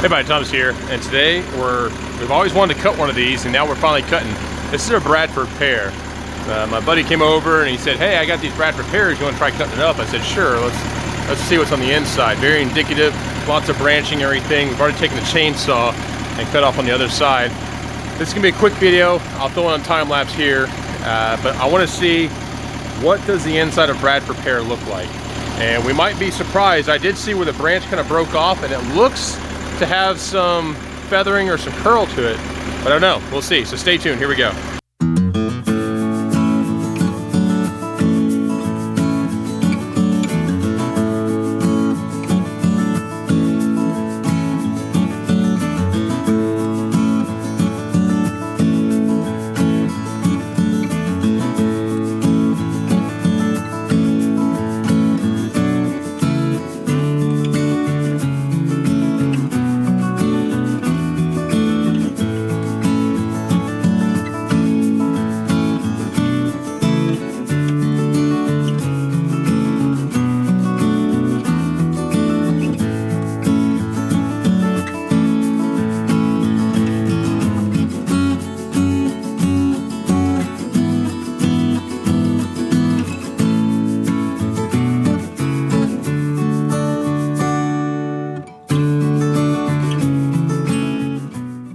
Hey everybody, Tom's here, and today we've always wanted to cut one of these, and now we're finally cutting. This is a Bradford Pear. My buddy came over and he said, "Hey, I got these Bradford Pears. You want to try cutting it up?" I said, "Sure. Let's see what's on the inside." Very indicative, lots of branching, everything. We've already taken the chainsaw and cut off on the other side. This is gonna be a quick video. I'll throw in a time lapse here, but I want to see what does the inside of Bradford Pear look like. And we might be surprised. I did see where the branch kind of broke off, and it looks to have some feathering or some curl to it, but I don't know. We'll see. So stay tuned. Here we go.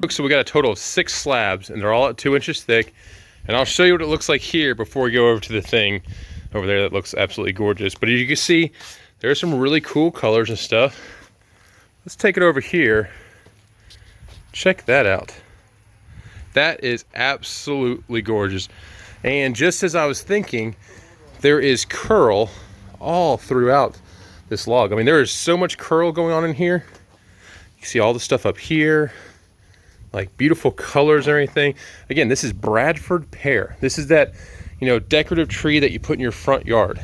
So we got a total of 6 slabs, and they're all at 2 inches thick, and I'll show you what it looks like here before we go over to the thing over there that looks absolutely gorgeous. But as you can see, there's some really cool colors and stuff. Let's take it over here. Check that out. That is absolutely gorgeous. And just as I was thinking, there is curl all throughout this log. I mean, there is so much curl going on in here. You can see all the stuff up here, like beautiful colors and everything. Again, this is Bradford Pear. This is that, you know, decorative tree that you put in your front yard.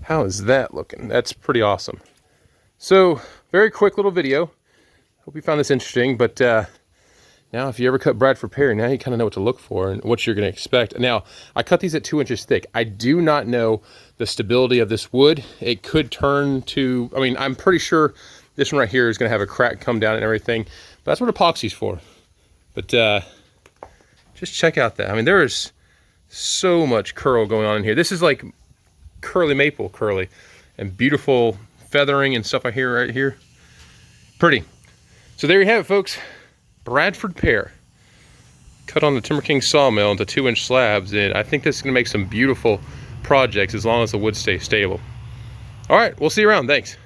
How is that looking? That's pretty awesome. So, very quick little video. Hope you found this interesting, but now if you ever cut Bradford Pear, now you kind of know what to look for and what you're gonna expect. Now, I cut these at 2 inches thick. I do not know the stability of this wood. It could turn to, I mean, I'm pretty sure this one right here is gonna have a crack come down and everything. But that's what epoxy's for. But just check out that. I mean, there is so much curl going on in here. This is like curly maple curly and beautiful feathering and stuff I hear right here. Pretty. So there you have it, folks. Bradford Pear. Cut on the Timber King sawmill into 2-inch slabs, and I think this is gonna make some beautiful projects as long as the wood stays stable. All right, we'll see you around. Thanks.